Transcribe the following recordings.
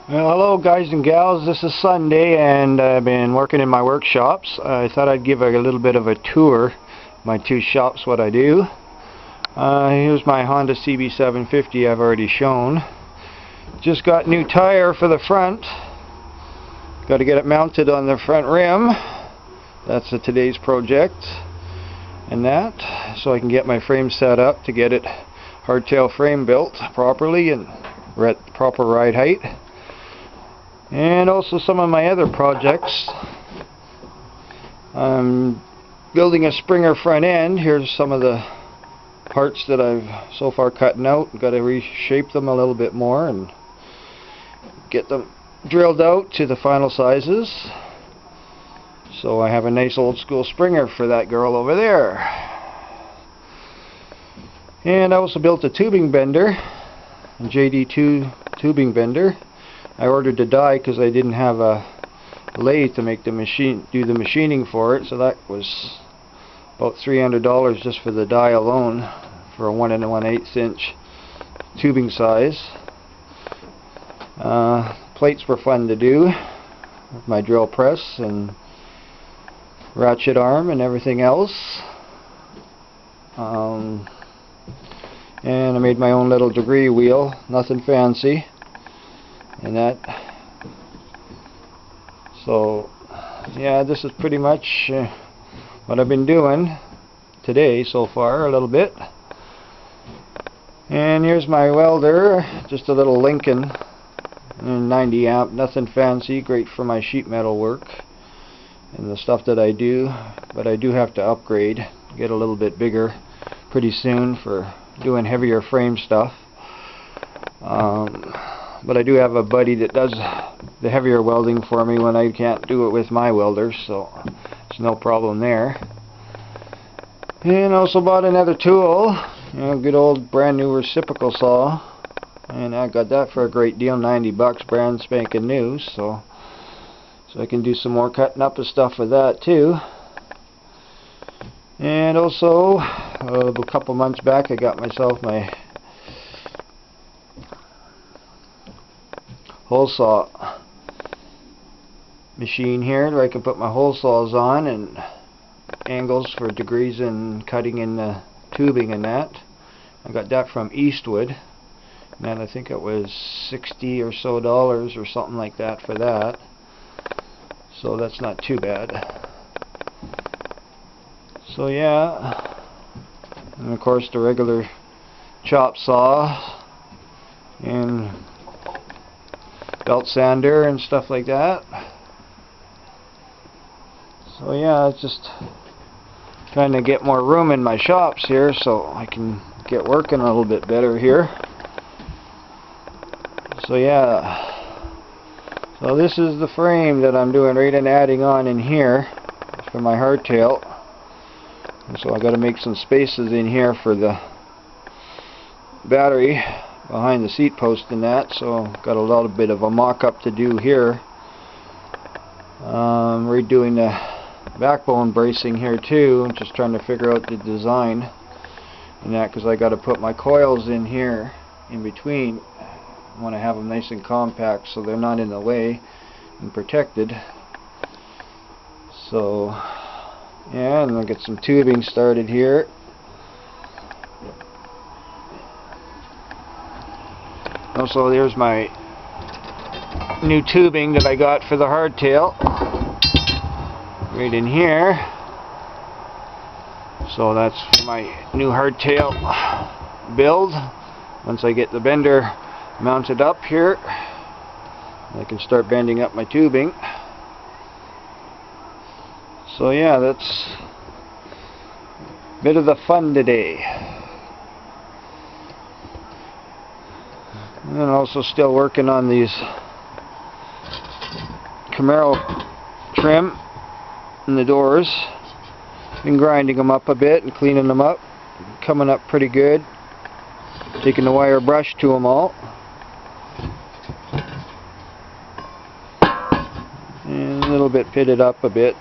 Well, hello guys and gals, this is Sunday and I've been working in my workshops. I thought I'd give a little bit of a tour, my two shops, what I do. Here's my Honda CB750 I've already shown. Just got new tire for the front. Got to get it mounted on the front rim. That's today's project. And that, so I can get my frame set up to get it hardtail frame built properly and we're at the proper ride height. And also some of my other projects. I'm building a Springer front end. Here's some of the parts that I've so far cutting out. Got to reshape them a little bit more and get them drilled out to the final sizes. So I have a nice old school Springer for that girl over there. And I also built a tubing bender, a JD2 tubing bender. I ordered the die because I didn't have a lathe to make the do the machining for it, so that was about $300 just for the die alone for a 1 1/8 inch tubing size. Plates were fun to do with my drill press and ratchet arm and everything else. And I made my own little degree wheel, nothing fancy. And that, so yeah, this is pretty much what I've been doing today so far, a little bit. And here's my welder, just a little Lincoln 90 amp, nothing fancy, great for my sheet metal work and the stuff that I do, but I do have to upgrade, get a little bit bigger pretty soon for doing heavier frame stuff. But I do have a buddy that does the heavier welding for me when I can't do it with my welders, so it's no problem there. And also bought another tool, good old brand new reciprocal saw, and I got that for a great deal, 90 bucks, brand spanking new, so I can do some more cutting up of stuff with that too. And also a couple months back I got myself my hole saw machine here where I can put my hole saws on and angles for degrees and cutting in the tubing and that. I got that from Eastwood, and I think it was $60 or so or something like that for that, so that's not too bad. So yeah, and of course the regular chop saw and belt sander and stuff like that. So yeah, it's just trying to get more room in my shops here so I can get working a little bit better here. So yeah, so this is the frame that I'm doing right and adding on in here for my hardtail. And so I got to make some spaces in here for the battery behind the seat post and that, so got a little bit of a mock-up to do here. Redoing the backbone bracing here too, just trying to figure out the design and that, because I got to put my coils in here in between. I want to have them nice and compact so they're not in the way and protected. So yeah, and I'll get some tubing started here. Also, there's my new tubing that I got for the hardtail right in here. So that's for my new hardtail build. Once I get the bender mounted up here, I can start bending up my tubing. So yeah, that's a bit of the fun today. And also still working on these Camaro trim in the doors. Been grinding them up a bit and cleaning them up. Coming up pretty good. Taking the wire brush to them all. And a little bit pitted up a bit.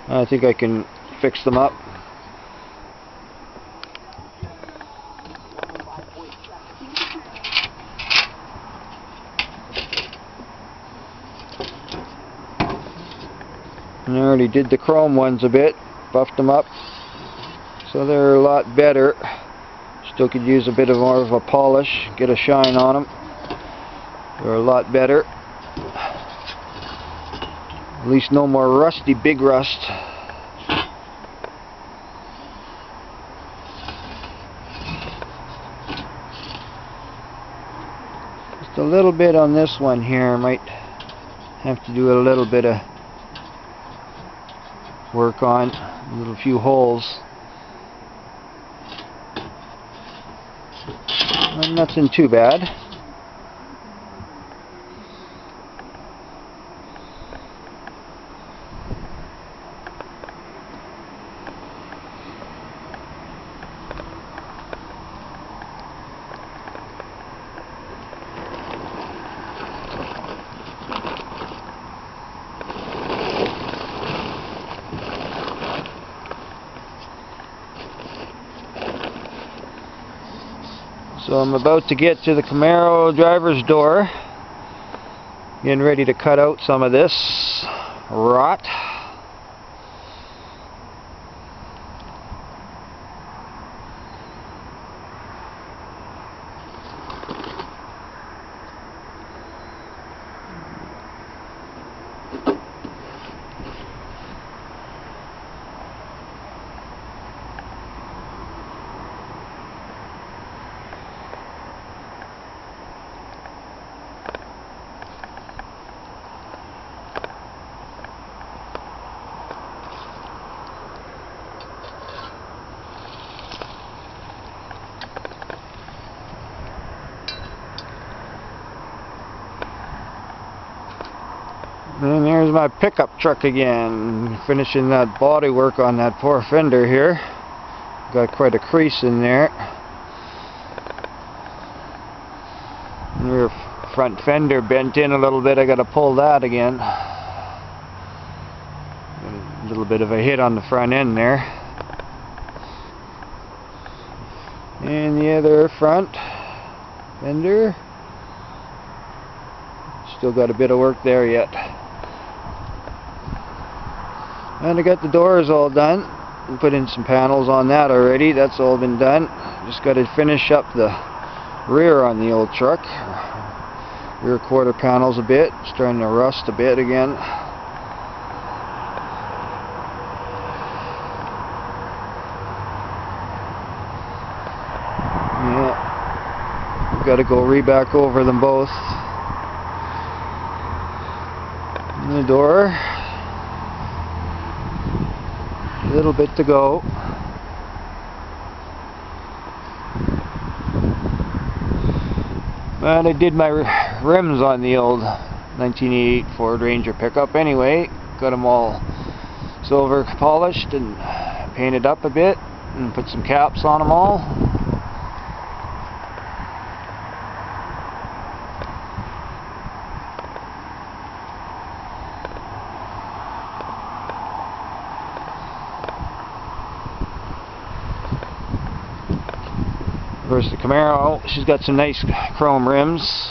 I think I can fix them up. And I already did the chrome ones a bit, buffed them up, so they're a lot better. Still could use a bit of more of a polish, get a shine on them. They're a lot better. At least no more rusty, big rust. Just a little bit on this one here. I might have to do a little bit of work on, a little few holes. Nothing too bad. So I'm about to get to the Camaro driver's door, getting ready to cut out some of this rot. And there's my pickup truck again, finishing that body work on that poor fender here. Got quite a crease in there. And your front fender bent in a little bit, I got to pull that again. A little bit of a hit on the front end there. And the other front fender, still got a bit of work there yet. And I got the doors all done. I put in some panels on that already. That's all been done. Just got to finish up the rear on the old truck. Rear quarter panels a bit. Starting to rust a bit again. Yeah. Got to go re-back over them both. And the door. A little bit to go. And I did my rims on the old 1988 Ford Ranger pickup anyway. Got them all silver polished and painted up a bit and put some caps on them all. Of course, the Camaro, she's got some nice chrome rims.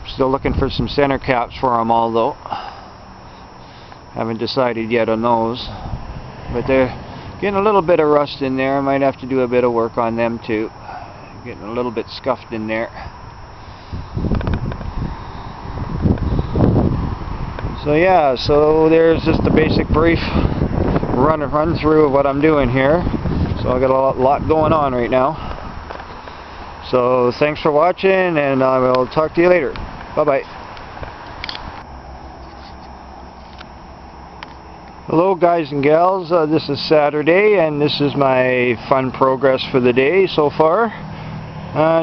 Still looking for some center caps for them all though. Haven't decided yet on those. But they're getting a little bit of rust in there. I might have to do a bit of work on them too. Getting a little bit scuffed in there. So yeah, so there's just a basic brief run through of what I'm doing here. So I got a lot going on right now. So thanks for watching, and I will talk to you later. Bye-bye. Hello guys and gals, this is Saturday, and this is my fun progress for the day so far.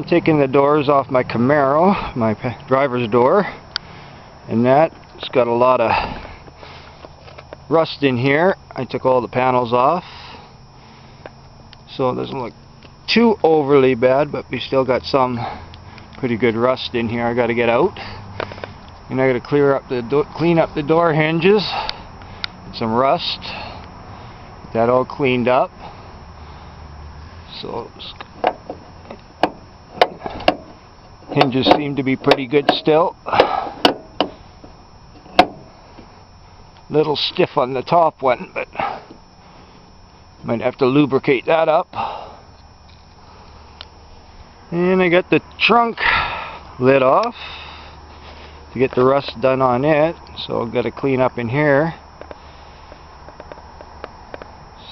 Taking the doors off my Camaro, my driver's door, and it's got a lot of rust in here. I took all the panels off, so it doesn't look too overly bad, but we still got some pretty good rust in here I got to get out. And I got to clean up the door hinges. Some rust. Get that all cleaned up. So hinges seem to be pretty good still. little stiff on the top one, but might have to lubricate that up. And I got the trunk lid off to get the rust done on it, so I've got to clean up in here.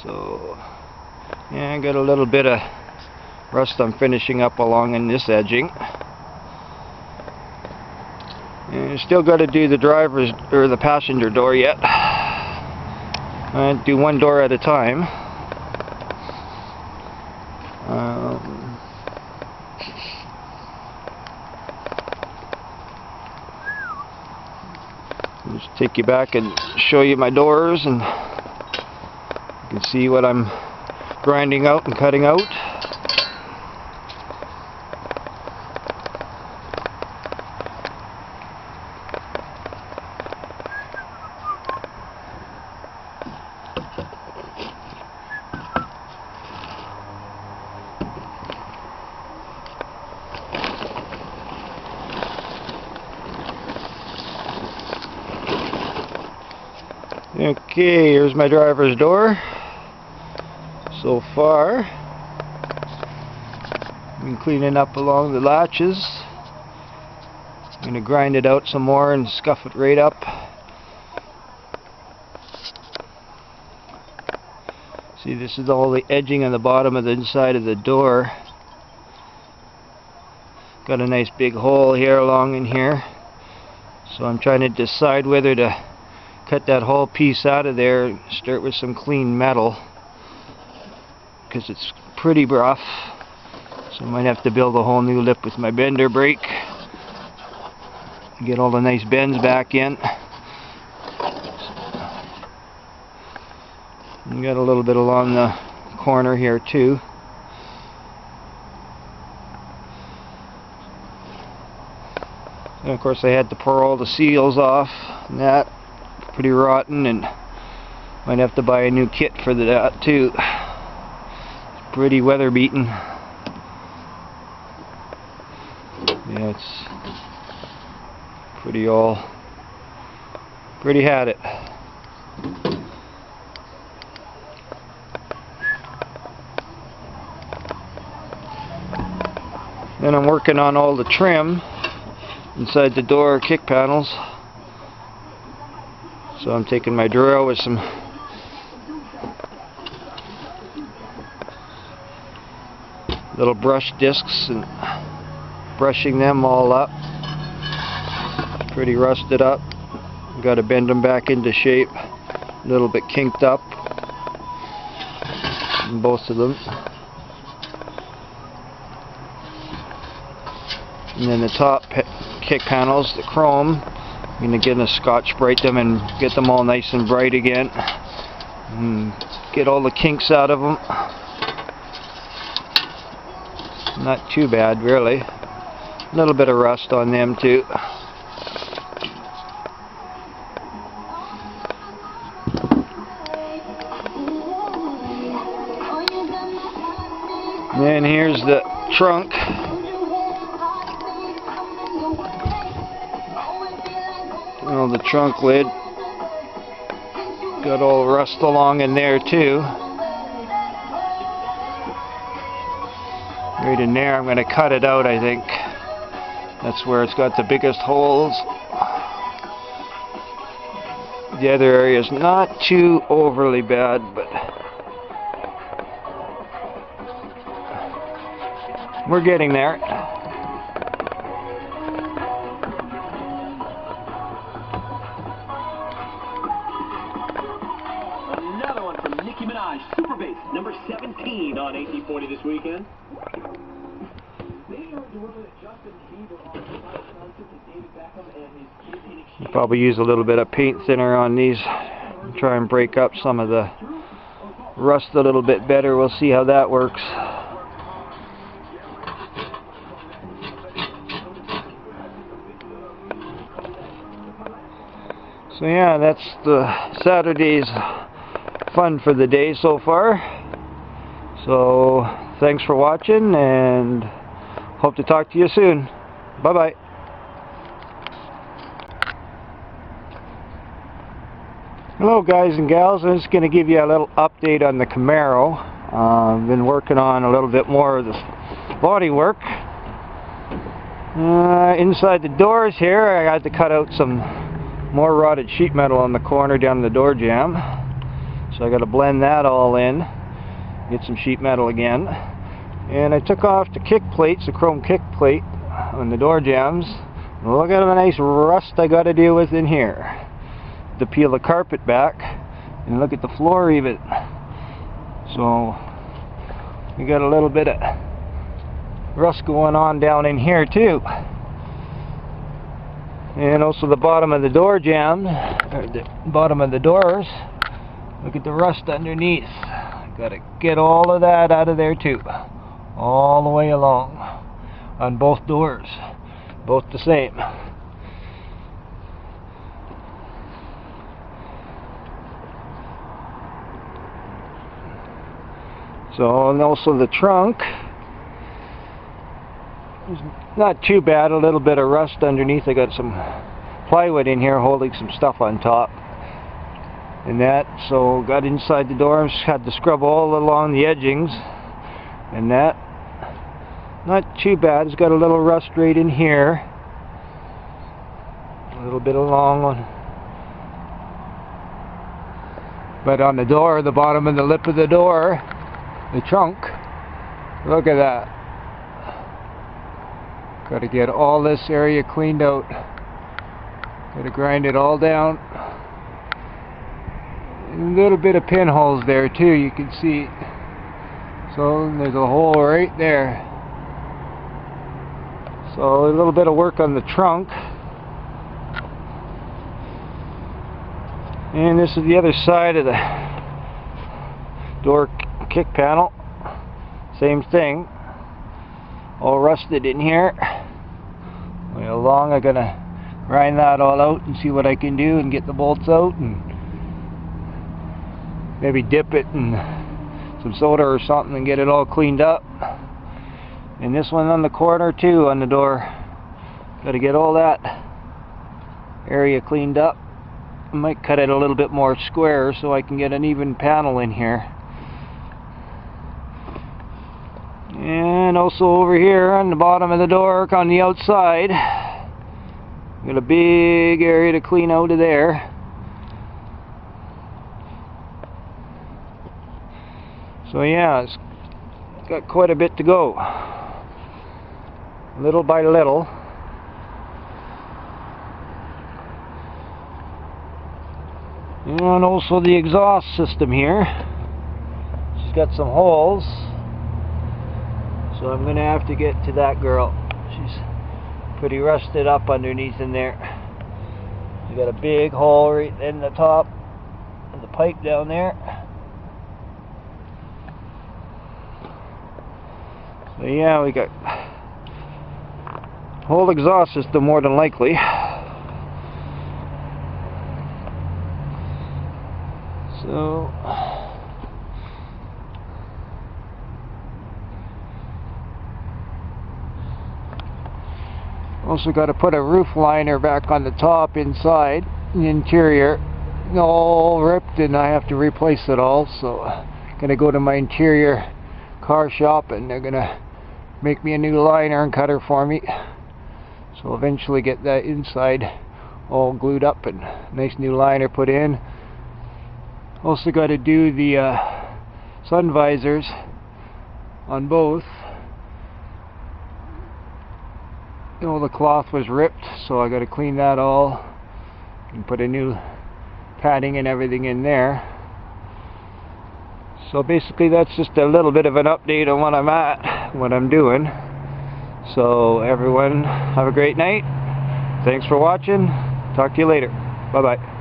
So yeah, I got a little bit of rust I'm finishing up along in this edging. And I still got to do the driver's or the passenger door yet. I do one door at a time. Just take you back and show you my doors, and you can see what I'm grinding out and cutting out. Okay, here's my driver's door. So far, I've been cleaning up along the latches. I'm going to grind it out some more and scuff it right up. See, this is all the edging on the bottom of the inside of the door. Got a nice big hole here along in here. So I'm trying to decide whether to cut that whole piece out of there and start with some clean metal, because it's pretty rough. So I might have to build a whole new lip with my bender brake, get all the nice bends back in. And got a little bit along the corner here too. And of course I had to pour all the seals off and that. Pretty rotten, and might have to buy a new kit for that too. It's pretty weather beaten. Yeah, it's pretty had it. Then I'm working on all the trim inside the door kick panels. So I'm taking my drill with some little brush discs and brushing them all up. It's pretty rusted up. Got to bend them back into shape. A little bit kinked up in both of them. And then the top kick panels, the chrome, I'm going to get a Scotch-Brite them and get them all nice and bright again. And get all the kinks out of them. Not too bad, really. A little bit of rust on them too. And then here's the trunk. Well, the trunk lid got all the rust along in there too. Right in there, I'm going to cut it out, I think. That's where it's got the biggest holes. The other area is not too overly bad, but we're getting there. Super Bass, number 17 on 1840 this weekend. Probably use a little bit of paint thinner on these. Try and break up some of the rust a little bit better. We'll see how that works. So yeah, that's the Saturday's fun for the day so far. So thanks for watching, and hope to talk to you soon. Bye bye. Hello guys and gals, I'm just going to give you a little update on the Camaro. I've been working on a little bit more of this body work. Inside the doors here I had to cut out some more rotted sheet metal on the corner down the door jamb. So I got to blend that all in, get some sheet metal again. And I took off the kick plates, the chrome kick plate on the door jambs. Look at the nice rust I got to deal with in here. To peel the carpet back and look at the floor even. So we got a little bit of rust going on down in here too. And also the bottom of the door jambs, or the bottom of the doors. Look at the rust underneath. Got to get all of that out of there too. All the way along on both doors. Both the same. So, and also the trunk is not too bad, a little bit of rust underneath. I got some plywood in here holding some stuff on top and that, so got inside the door, had to scrub all along the edgings and that. Not too bad, it's got a little rust right in here, a little bit along on, but on the door, the bottom of the lip of the door, the trunk, look at that. Got to get all this area cleaned out. Got to grind it all down. And a little bit of pinholes there too, you can see. So there's a hole right there. So a little bit of work on the trunk. And this is the other side of the door kick panel. Same thing. All rusted in here. Way along, I'm gonna grind that all out and see what I can do and get the bolts out and maybe dip it in some soda or something and get it all cleaned up. And this one on the corner too, on the door. Got to get all that area cleaned up. I might cut it a little bit more square so I can get an even panel in here. And also over here on the bottom of the door on the outside, got a big area to clean out of there. So yeah, it's got quite a bit to go, little by little. And also the exhaust system here, she's got some holes. So I'm going to have to get to that girl. She's pretty rusted up underneath in there. You got a big hole right in the top of the pipe down there. So yeah, we got whole exhaust system more than likely. So also got to put a roof liner back on the top inside, the interior all ripped and I have to replace it all. So gonna go to my interior car shop and they're gonna make me a new liner and cutter for me. So eventually get that inside all glued up and nice new liner put in. Also got to do the sun visors on both. You know, the cloth was ripped, so I got to clean that all and put a new padding and everything in there. So basically that's just a little bit of an update on what I'm at, what I'm doing. So everyone have a great night. Thanks for watching. Talk to you later. Bye bye.